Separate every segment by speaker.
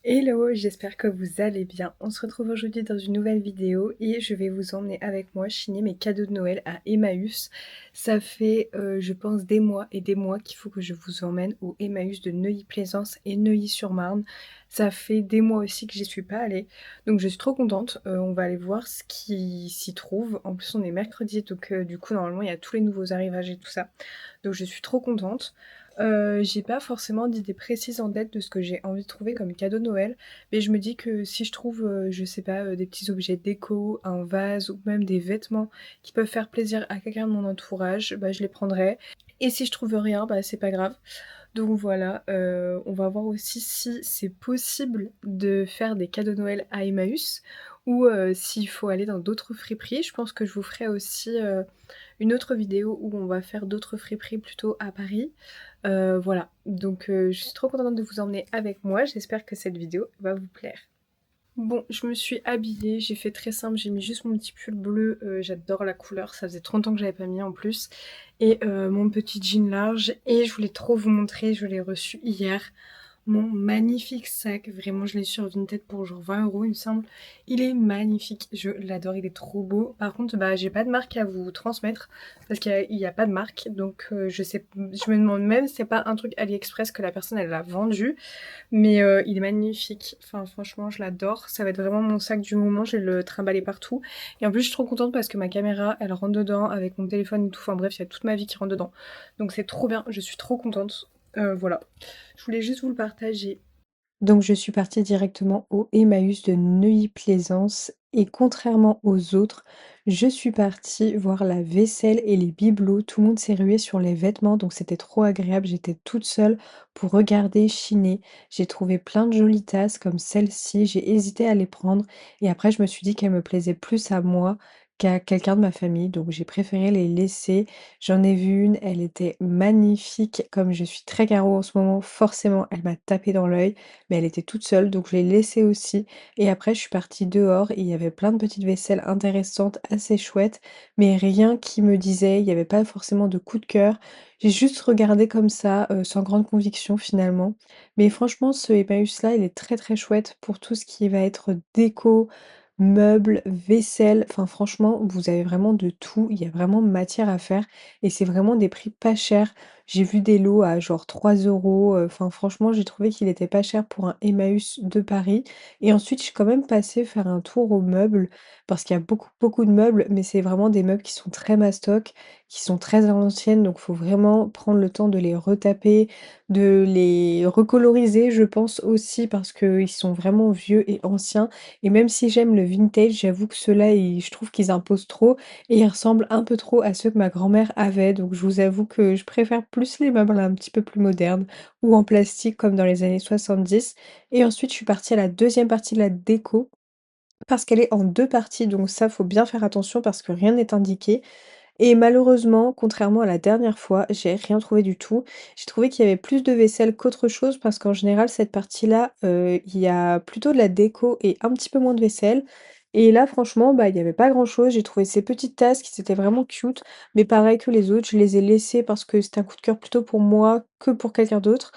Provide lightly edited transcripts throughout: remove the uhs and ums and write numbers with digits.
Speaker 1: Hello, j'espère que vous allez bien. On se retrouve aujourd'hui dans une nouvelle vidéo et je vais vous emmener avec moi chiner mes cadeaux de Noël à Emmaüs. Ça fait, je pense, des mois et des mois qu'il faut que je vous emmène au Emmaüs de Neuilly-Plaisance et Neuilly-sur-Marne. Ça fait des mois aussi que j'y suis pas allée, donc je suis trop contente. On va aller voir ce qui s'y trouve. En plus, on est mercredi, donc du coup, normalement, il y a tous les nouveaux arrivages et tout ça. Donc je suis trop contente. J'ai pas forcément d'idée précise en tête de ce que j'ai envie de trouver comme cadeau de Noël, mais je me dis que si je trouve, je sais pas, des petits objets déco, un vase ou même des vêtements qui peuvent faire plaisir à quelqu'un de mon entourage, bah, je les prendrai et si je trouve rien, bah, c'est pas grave. Donc voilà, on va voir aussi si c'est possible de faire des cadeaux de Noël à Emmaüs ou s'il faut aller dans d'autres friperies. Je pense que je vous ferai aussi, une autre vidéo où on va faire d'autres friperies plutôt à Paris. Voilà, donc je suis trop contente de vous emmener avec moi. J'espère que cette vidéo va vous plaire. Bon, je me suis habillée, j'ai fait très simple, j'ai mis juste mon petit pull bleu, j'adore la couleur, ça faisait 30 ans que j'avais pas mis en plus, et mon petit jean large, et je voulais trop vous montrer, je l'ai reçu hier. Mon magnifique sac, vraiment je l'ai sur Vinted pour genre 20 € il me semble. Il est magnifique, je l'adore, il est trop beau. Par contre, bah j'ai pas de marque à vous transmettre parce qu'il y a pas de marque, donc je me demande même si c'est pas un truc AliExpress que la personne elle l'a vendu. Mais il est magnifique, enfin franchement je l'adore, ça va être vraiment mon sac du moment, je vais le trimballer partout. Et en plus je suis trop contente parce que ma caméra elle rentre dedans avec mon téléphone et tout, enfin bref il y a toute ma vie qui rentre dedans. Donc c'est trop bien, je suis trop contente. Voilà, je voulais juste vous le partager. Donc je suis partie directement au Emmaüs de Neuilly-Plaisance et contrairement aux autres, je suis partie voir la vaisselle et les bibelots. Tout le monde s'est rué sur les vêtements, donc c'était trop agréable. J'étais toute seule pour regarder, chiner. J'ai trouvé plein de jolies tasses comme celle-ci. J'ai hésité à les prendre et après je me suis dit qu'elle me plaisait plus à moi qu'à quelqu'un de ma famille, donc j'ai préféré les laisser. J'en ai vu une, elle était magnifique. Comme je suis très carreau en ce moment, forcément elle m'a tapé dans l'œil mais elle était toute seule, donc je l'ai laissée aussi. Et après, je suis partie dehors et il y avait plein de petites vaisselles intéressantes, assez chouettes, mais rien qui me disait, il n'y avait pas forcément de coup de cœur. J'ai juste regardé comme ça, sans grande conviction finalement. Mais franchement, ce Emmaüs-là, il est très très chouette pour tout ce qui va être déco, meubles, vaisselle. Enfin, franchement, vous avez vraiment de tout. Il y a vraiment matière à faire et c'est vraiment des prix pas chers. J'ai vu des lots à genre 3 €, enfin franchement j'ai trouvé qu'il était pas cher pour un Emmaüs de Paris et ensuite je suis quand même passée faire un tour aux meubles parce qu'il y a beaucoup, beaucoup de meubles mais c'est vraiment des meubles qui sont très mastoc, qui sont très à l'ancienne donc faut vraiment prendre le temps de les retaper, de les recoloriser je pense aussi parce qu'ils sont vraiment vieux et anciens et même si j'aime le vintage, j'avoue que ceux-là je trouve qu'ils imposent trop et ils ressemblent un peu trop à ceux que ma grand-mère avait, donc je vous avoue que je préfère plus les meubles un petit peu plus modernes ou en plastique comme dans les années 70. Et ensuite, je suis partie à la deuxième partie de la déco parce qu'elle est en deux parties, donc ça, faut bien faire attention parce que rien n'est indiqué. Et malheureusement, contrairement à la dernière fois, j'ai rien trouvé du tout. J'ai trouvé qu'il y avait plus de vaisselle qu'autre chose parce qu'en général, cette partie-là, il y a plutôt de la déco et un petit peu moins de vaisselle. Et là, franchement, bah, il y avait pas grand-chose. J'ai trouvé ces petites tasses qui étaient vraiment cute, mais pareil que les autres, je les ai laissées parce que c'était un coup de cœur plutôt pour moi que pour quelqu'un d'autre.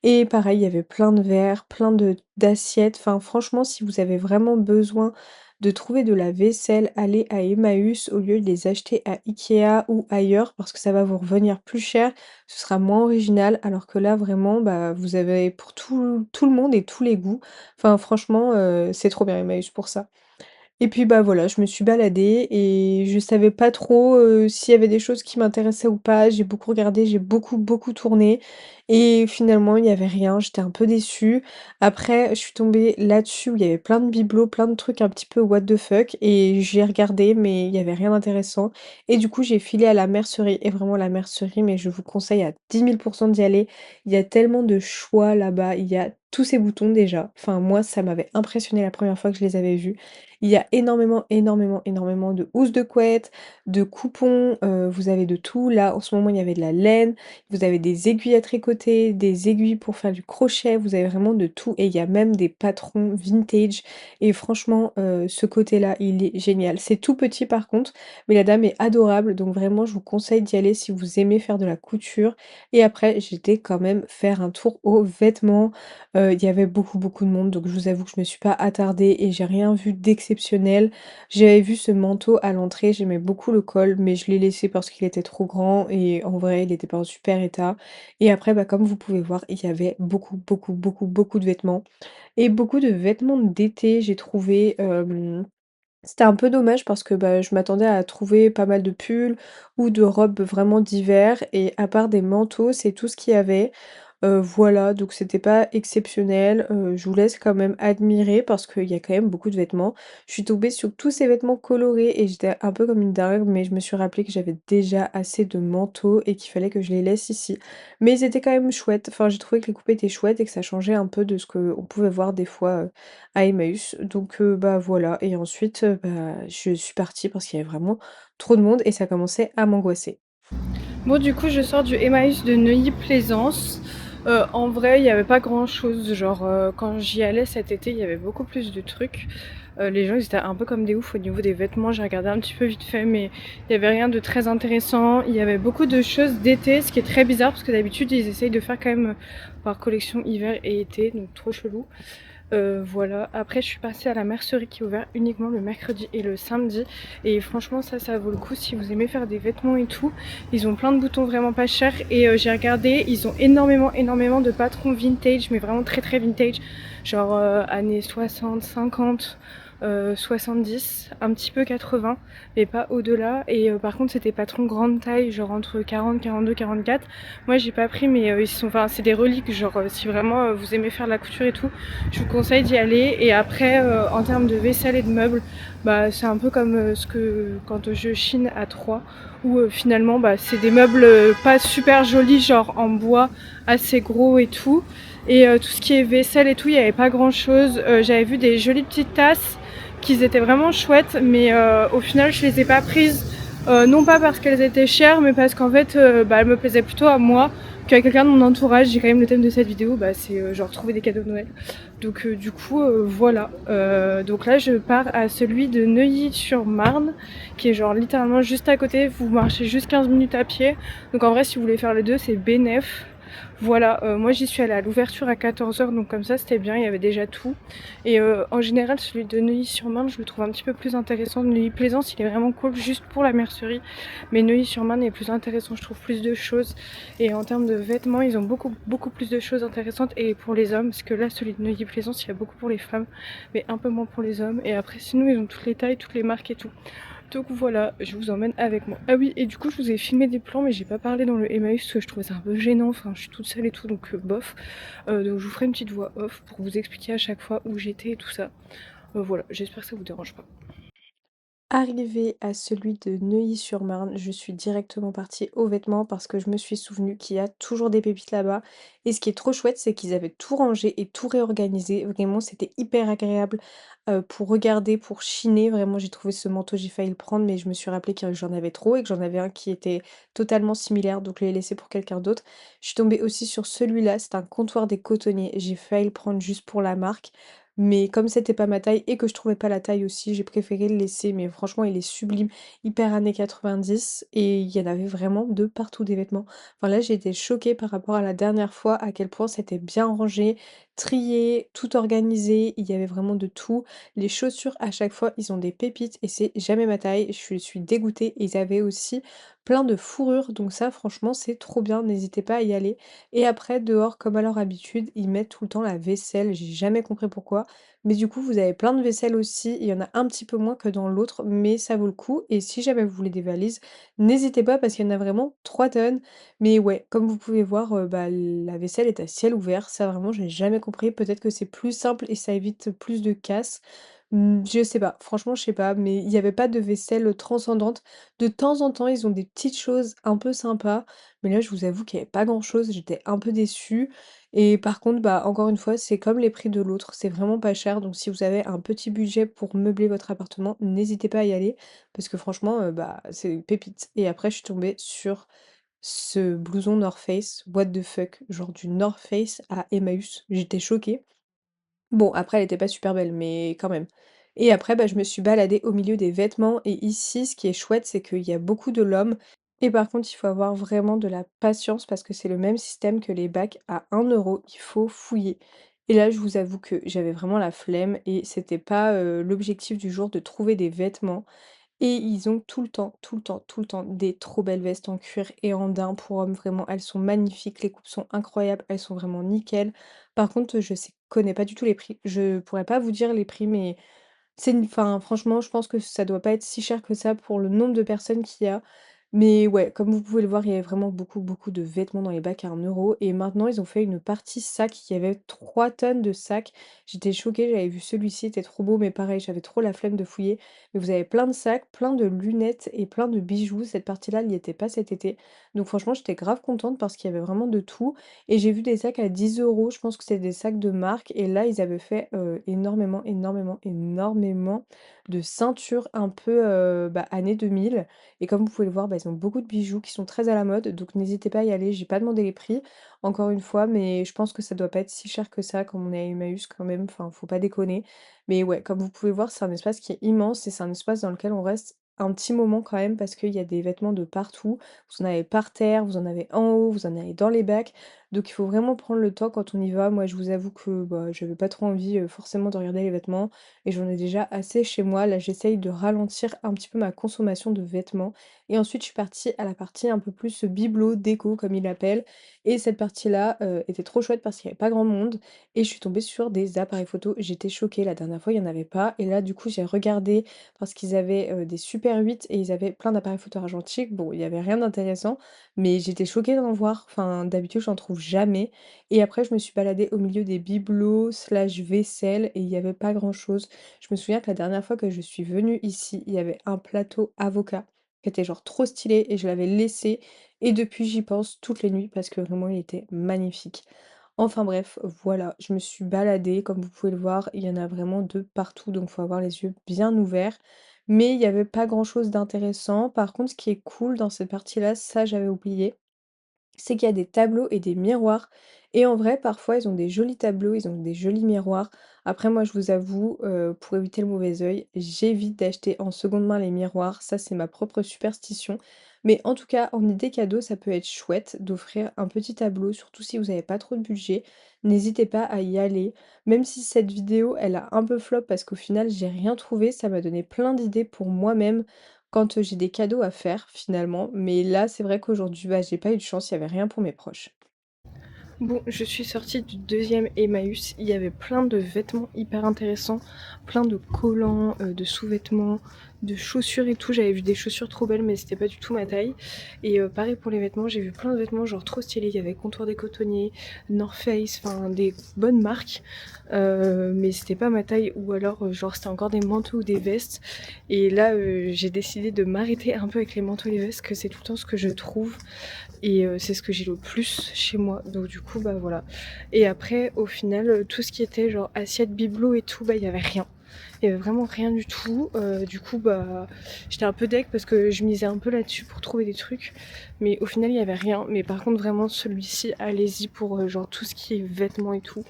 Speaker 1: Et pareil, il y avait plein de verres, plein de d'assiettes. Enfin, franchement, si vous avez vraiment besoin de trouver de la vaisselle, allez à Emmaüs au lieu de les acheter à Ikea ou ailleurs parce que ça va vous revenir plus cher, ce sera moins original alors que là vraiment bah, vous avez pour tout le monde et tous les goûts. Enfin franchement c'est trop bien Emmaüs pour ça. Et puis, bah, voilà, je me suis baladée et je savais pas trop, s'il y avait des choses qui m'intéressaient ou pas. J'ai beaucoup regardé, j'ai beaucoup, beaucoup tourné et finalement, il y avait rien. J'étais un peu déçue. Après, je suis tombée là-dessus où il y avait plein de bibelots, plein de trucs un petit peu what the fuck et j'ai regardé, mais il y avait rien d'intéressant et du coup, j'ai filé à la mercerie et vraiment la mercerie, mais je vous conseille à 10 000 % d'y aller. Il y a tellement de choix là-bas. Il y a tous ces boutons déjà. Enfin, moi, ça m'avait impressionnée la première fois que je les avais vus. Il y a énormément, énormément, énormément de housses de couette, de coupons, vous avez de tout. Là, en ce moment, il y avait de la laine, vous avez des aiguilles à tricoter, des aiguilles pour faire du crochet, vous avez vraiment de tout et il y a même des patrons vintage et franchement, ce côté-là, il est génial. C'est tout petit par contre, mais la dame est adorable, donc vraiment, je vous conseille d'y aller si vous aimez faire de la couture et après, j'étais quand même faire un tour aux vêtements, Il y avait beaucoup, beaucoup de monde, donc je vous avoue que je me suis pas attardée et j'ai rien vu d'exceptionnel. J'avais vu ce manteau à l'entrée, j'aimais beaucoup le col, mais je l'ai laissé parce qu'il était trop grand et en vrai, il était pas en super état. Et après, bah, comme vous pouvez voir, il y avait beaucoup, beaucoup, beaucoup, beaucoup de vêtements et beaucoup de vêtements d'été, j'ai trouvé. C'était un peu dommage parce que, bah, je m'attendais à trouver pas mal de pulls ou de robes vraiment d'hiver et à part des manteaux, c'est tout ce qu'il y avait. Voilà, donc c'était pas exceptionnel, je vous laisse quand même admirer parce qu'il y a quand même beaucoup de vêtements. Je suis tombée sur tous ces vêtements colorés et j'étais un peu comme une dingue, mais je me suis rappelé que j'avais déjà assez de manteaux et qu'il fallait que je les laisse ici. Mais ils étaient quand même chouettes, enfin j'ai trouvé que les coupes étaient chouettes et que ça changeait un peu de ce qu'on pouvait voir des fois, à Emmaüs. Donc bah, voilà et ensuite, bah, je suis partie parce qu'il y avait vraiment trop de monde et ça commençait à m'angoisser. Bon, du coup, je sors du Emmaüs de Neuilly-Plaisance. En vrai, il y avait pas grand-chose. Genre, quand j'y allais cet été, il y avait beaucoup plus de trucs. Les gens, ils étaient un peu comme des oufs au niveau des vêtements. J'ai regardé un petit peu vite fait, mais il y avait rien de très intéressant. Il y avait beaucoup de choses d'été, ce qui est très bizarre parce que d'habitude, ils essayent de faire quand même par collection hiver et été, donc trop chelou. Voilà. Après, je suis passée à la mercerie qui est ouverte uniquement le mercredi et le samedi. Et franchement, ça vaut le coup si vous aimez faire des vêtements et tout. Ils ont plein de boutons vraiment pas chers. Et j'ai regardé, ils ont énormément de patrons vintage, mais vraiment très très vintage. Genre années 60, 50. 70, un petit peu 80, mais pas au-delà. Et par contre, c'était patron grande taille, genre entre 40, 42, 44. Moi, j'ai pas pris, mais ils sont, enfin, c'est des reliques. Genre, si vraiment vous aimez faire de la couture et tout, je vous conseille d'y aller. Et après, en termes de vaisselle et de meubles, bah, c'est un peu comme ce que quand je chine à 3 où finalement, bah, c'est des meubles pas super jolis, genre en bois, assez gros et tout. Et tout ce qui est vaisselle et tout, il n'y avait pas grand chose. J'avais vu des jolies petites tasses qui étaient vraiment chouettes, mais au final, je les ai pas prises. Non pas parce qu'elles étaient chères, mais parce qu'en fait, bah, elles me plaisaient plutôt à moi qu'à quelqu'un de mon entourage. J'ai quand même le thème de cette vidéo, bah, c'est genre trouver des cadeaux de Noël. Donc du coup, voilà. Donc là, je pars à celui de Neuilly-sur-Marne, qui est genre littéralement juste à côté. Vous marchez juste 15 minutes à pied. Donc en vrai, si vous voulez faire les deux, c'est bénef. Voilà, moi j'y suis allée à l'ouverture à 14h, donc comme ça c'était bien, il y avait déjà tout. Et en général, celui de Neuilly-sur-Marne, je le trouve un petit peu plus intéressant. Neuilly-Plaisance, il est vraiment cool juste pour la mercerie. Mais Neuilly-sur-Marne est plus intéressant, je trouve plus de choses. Et en termes de vêtements, ils ont beaucoup plus de choses intéressantes. Et pour les hommes, parce que là, celui de Neuilly-Plaisance, il y a beaucoup pour les femmes, mais un peu moins pour les hommes. Et après, sinon, ils ont toutes les tailles, toutes les marques et tout. Donc voilà, je vous emmène avec moi. Ah oui, et du coup, je vous ai filmé des plans, mais j'ai pas parlé dans le Emmaüs parce que je trouvais ça un peu gênant. Enfin, je suis toute seule et tout, donc bof. Donc je vous ferai une petite voix off pour vous expliquer à chaque fois où j'étais et tout ça. Voilà, j'espère que ça vous dérange pas. Arrivée à celui de Neuilly-sur-Marne, je suis directement partie aux vêtements parce que je me suis souvenu qu'il y a toujours des pépites là-bas. Et ce qui est trop chouette, c'est qu'ils avaient tout rangé et tout réorganisé. Vraiment, c'était hyper agréable pour regarder, pour chiner. Vraiment, j'ai trouvé ce manteau, j'ai failli le prendre, mais je me suis rappelé que j'en avais trop et que j'en avais un qui était totalement similaire, donc je l'ai laissé pour quelqu'un d'autre. Je suis tombée aussi sur celui-là, c'est un comptoir des cotonniers. J'ai failli le prendre juste pour la marque. Mais comme c'était pas ma taille et que je trouvais pas la taille aussi, j'ai préféré le laisser. Mais franchement, il est sublime, hyper années 90 et il y en avait vraiment de partout des vêtements. Enfin là, j'ai été choquée par rapport à la dernière fois, à quel point c'était bien rangé, trié, tout organisé. Il y avait vraiment de tout. Les chaussures, à chaque fois, ils ont des pépites et c'est jamais ma taille. Je suis dégoûtée. Ils avaient aussi plein de fourrures. Donc ça, franchement, c'est trop bien. N'hésitez pas à y aller. Et après, dehors, comme à leur habitude, ils mettent tout le temps la vaisselle. J'ai jamais compris pourquoi. Mais du coup, vous avez plein de vaisselle aussi. Il y en a un petit peu moins que dans l'autre, mais ça vaut le coup. Et si jamais vous voulez des valises, n'hésitez pas parce qu'il y en a vraiment 3 tonnes. Mais ouais, comme vous pouvez voir, bah, la vaisselle est à ciel ouvert. Ça, vraiment, j'ai jamais compris. Peut-être que c'est plus simple et ça évite plus de casse. Je sais pas, franchement, je sais pas, mais il y avait pas de vaisselle transcendante. De temps en temps, ils ont des petites choses un peu sympas, mais là, je vous avoue qu'il y avait pas grand-chose, j'étais un peu déçue. Et par contre, bah, encore une fois, c'est comme les prix de l'autre, c'est vraiment pas cher. Donc si vous avez un petit budget pour meubler votre appartement, n'hésitez pas à y aller, parce que franchement, bah, c'est une pépite. Et après, je suis tombée sur ce blouson North Face, what the fuck, genre du North Face à Emmaüs. J'étais choquée. Bon, après, elle était pas super belle, mais quand même. Et après, bah, je me suis baladée au milieu des vêtements. Et ici, ce qui est chouette, c'est qu'il y a beaucoup de l'homme. Et par contre, il faut avoir vraiment de la patience parce que c'est le même système que les bacs à 1 euro. Il faut fouiller. Et là, je vous avoue que j'avais vraiment la flemme et c'était pas, l'objectif du jour de trouver des vêtements. Et ils ont tout le temps, tout le temps, tout le temps des trop belles vestes en cuir et en daim pour hommes, vraiment, elles sont magnifiques, les coupes sont incroyables, elles sont vraiment nickel. Par contre, je sais connais pas du tout les prix. Je pourrais pas vous dire les prix, mais c'est une enfin, franchement, je pense que ça doit pas être si cher que ça pour le nombre de personnes qu'il y a. Mais ouais, comme vous pouvez le voir, il y avait vraiment beaucoup, beaucoup de vêtements dans les bacs à 1 € et maintenant ils ont fait une partie sac. Il y avait 3 tonnes de sacs. J'étais choquée, j'avais vu celui-ci, il était trop beau, mais pareil, j'avais trop la flemme de fouiller. Mais vous avez plein de sacs, plein de lunettes et plein de bijoux. Cette partie-là, elle y était pas cet été. Donc franchement, j'étais grave contente parce qu'il y avait vraiment de tout. Et j'ai vu des sacs à 10 €, je pense que c'était des sacs de marque. Et là, ils avaient fait énormément, énormément, énormément de ceintures un peu années 2000. Et comme vous pouvez le voir, ils ont beaucoup de bijoux qui sont très à la mode. Donc n'hésitez pas à y aller. J'ai pas demandé les prix, encore une fois, mais je pense que ça doit pas être si cher que ça quand on est à Emmaüs quand même. Enfin, faut pas déconner. Mais ouais, comme vous pouvez voir, c'est un espace qui est immense et c'est un espace dans lequel on reste un petit moment quand même parce qu'il y a des vêtements de partout. Vous en avez par terre, vous en avez en haut, vous en avez dans les bacs. Donc il faut vraiment prendre le temps quand on y va. Moi, je vous avoue que j'avais pas trop envie forcément de regarder les vêtements et j'en ai déjà assez chez moi. Là, j'essaye de ralentir un petit peu ma consommation de vêtements. Et ensuite, je suis partie à la partie un peu plus bibelot, déco, comme il l'appelle. Et cette partie-là était trop chouette parce qu'il n'y avait pas grand monde. Et je suis tombée sur des appareils photo. J'étais choquée. La dernière fois, il n'y en avait pas. Et là, du coup, j'ai regardé parce qu'ils avaient des Super 8 et ils avaient plein d'appareils photo argentiques. Bon, il n'y avait rien d'intéressant, mais j'étais choquée d'en voir. Enfin, d'habitude, j'en trouve jamais. Et après, je me suis baladée au milieu des bibelots slash vaisselle et il n'y avait pas grand-chose. Je me souviens que la dernière fois que je suis venue ici, il y avait un plateau avocat qui était genre trop stylé et je l'avais laissé. Et depuis, j'y pense toutes les nuits parce que vraiment, il était magnifique. Enfin bref, voilà, je me suis baladée, comme vous pouvez le voir, il y en a vraiment de partout, donc faut avoir les yeux bien ouverts. Mais il n'y avait pas grand-chose d'intéressant. Par contre, ce qui est cool dans cette partie-là, ça j'avais oublié, c'est qu'il y a des tableaux et des miroirs. Et en vrai, parfois, ils ont des jolis tableaux, ils ont des jolis miroirs. Après, moi, je vous avoue, pour éviter le mauvais œil, j'évite d'acheter en seconde main les miroirs. Ça, c'est ma propre superstition. Mais en tout cas, en idée cadeau, ça peut être chouette d'offrir un petit tableau, surtout si vous n'avez pas trop de budget. N'hésitez pas à y aller. Même si cette vidéo, elle a un peu flop parce qu'au final, j'ai rien trouvé, ça m'a donné plein d'idées pour moi-même quand, j'ai des cadeaux à faire finalement, mais là, c'est vrai qu'aujourd'hui, j'ai pas eu de chance, il y avait rien pour mes proches. Bon, je suis sortie du deuxième Emmaüs, il y avait plein de vêtements hyper intéressants, plein de collants, de sous-vêtements, de chaussures et tout. J'avais vu des chaussures trop belles mais c'était pas du tout ma taille. Et pareil pour les vêtements, j'ai vu plein de vêtements genre trop stylés. Il y avait Comptoir des Cotonniers, North Face, enfin des bonnes marques. Mais c'était pas ma taille ou alors genre c'était encore des manteaux ou des vestes. Et là j'ai décidé de m'arrêter un peu avec les manteaux et les vestes, que c'est tout le temps ce que je trouve. Et c'est ce que j'ai le plus chez moi, donc du coup voilà. Et après au final tout ce qui était genre assiette bibelot et tout, il y avait rien. Il y avait vraiment rien du tout. Du coup j'étais un peu deg parce que je misais un peu là-dessus pour trouver des trucs, mais au final il y avait rien. Mais par contre vraiment celui-ci, allez-y pour genre tout ce qui est vêtements et tout,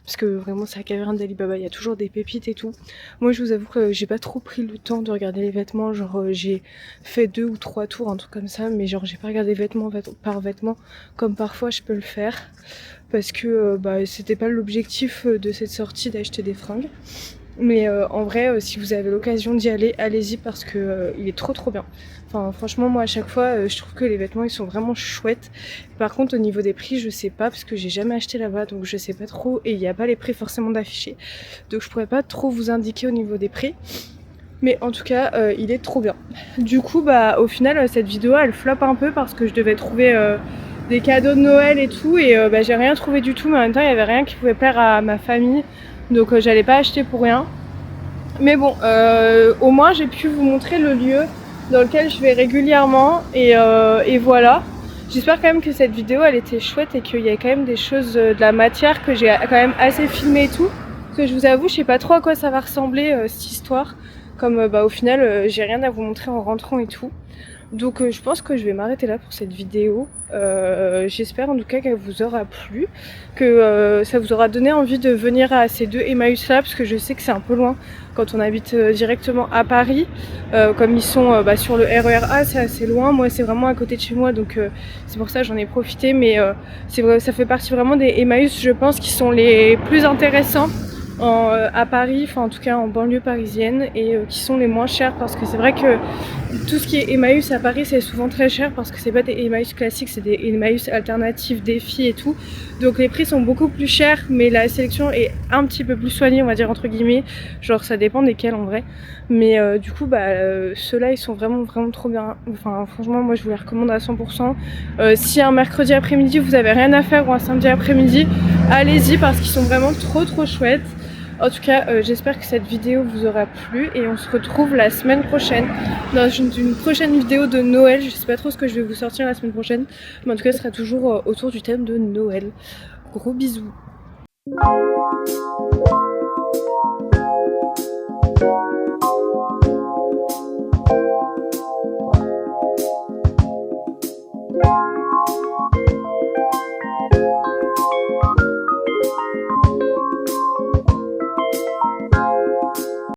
Speaker 1: parce que vraiment c'est la caverne d'Alibaba, il y a toujours des pépites et tout. Moi je vous avoue que j'ai pas trop pris le temps de regarder les vêtements, genre j'ai fait 2 ou 3 tours, un truc comme ça, mais genre j'ai pas regardé vêtement par vêtement comme parfois je peux le faire, parce que c'était pas l'objectif de cette sortie d'acheter des fringues. Mais en vrai, si vous avez l'occasion d'y aller, allez-y parce que il est trop bien. Enfin franchement moi à chaque fois je trouve que les vêtements ils sont vraiment chouettes. Par contre au niveau des prix je sais pas parce que j'ai jamais acheté là-bas, donc je sais pas trop et il n'y a pas les prix forcément d'affichés. Donc je pourrais pas trop vous indiquer au niveau des prix. Mais en tout cas il est trop bien. Du coup au final cette vidéo elle flop un peu parce que je devais trouver des cadeaux de Noël et tout et j'ai rien trouvé du tout, mais en même temps il y avait rien qui pouvait plaire à ma famille. Donc j'allais pas acheter pour rien. Mais bon, au moins j'ai pu vous montrer le lieu dans lequel je vais régulièrement et voilà. J'espère quand même que cette vidéo elle était chouette et qu'il y a quand même des choses, de la matière que j'ai quand même assez filmé et tout. Parce que je vous avoue, je sais pas trop à quoi ça va ressembler cette histoire. Comme au final j'ai rien à vous montrer en rentrant et tout. Donc je pense que je vais m'arrêter là pour cette vidéo. J'espère en tout cas qu'elle vous aura plu, que ça vous aura donné envie de venir à ces deux Emmaüs là, parce que je sais que c'est un peu loin quand on habite directement à Paris. Comme ils sont sur le RER A, c'est assez loin. Moi c'est vraiment à côté de chez moi, donc c'est pour ça que j'en ai profité. Mais c'est vrai, ça fait partie vraiment des Emmaüs, je pense, qui sont les plus intéressants à Paris, enfin en tout cas en banlieue parisienne, et qui sont les moins chers, parce que c'est vrai que tout ce qui est Emmaüs à Paris c'est souvent très cher, parce que c'est pas des Emmaüs classiques, c'est des Emmaüs alternatifs, défis et tout, donc les prix sont beaucoup plus chers, mais la sélection est un petit peu plus soignée, on va dire, entre guillemets, genre ça dépend desquels en vrai, mais du coup ceux-là ils sont vraiment trop bien, enfin franchement moi je vous les recommande à 100%. Si un mercredi après-midi vous avez rien à faire, ou un samedi après-midi, allez-y, parce qu'ils sont vraiment trop chouettes. En tout cas, j'espère que cette vidéo vous aura plu, et on se retrouve la semaine prochaine dans une prochaine vidéo de Noël. Je sais pas trop ce que je vais vous sortir la semaine prochaine, mais en tout cas ce sera toujours autour du thème de Noël. Gros bisous.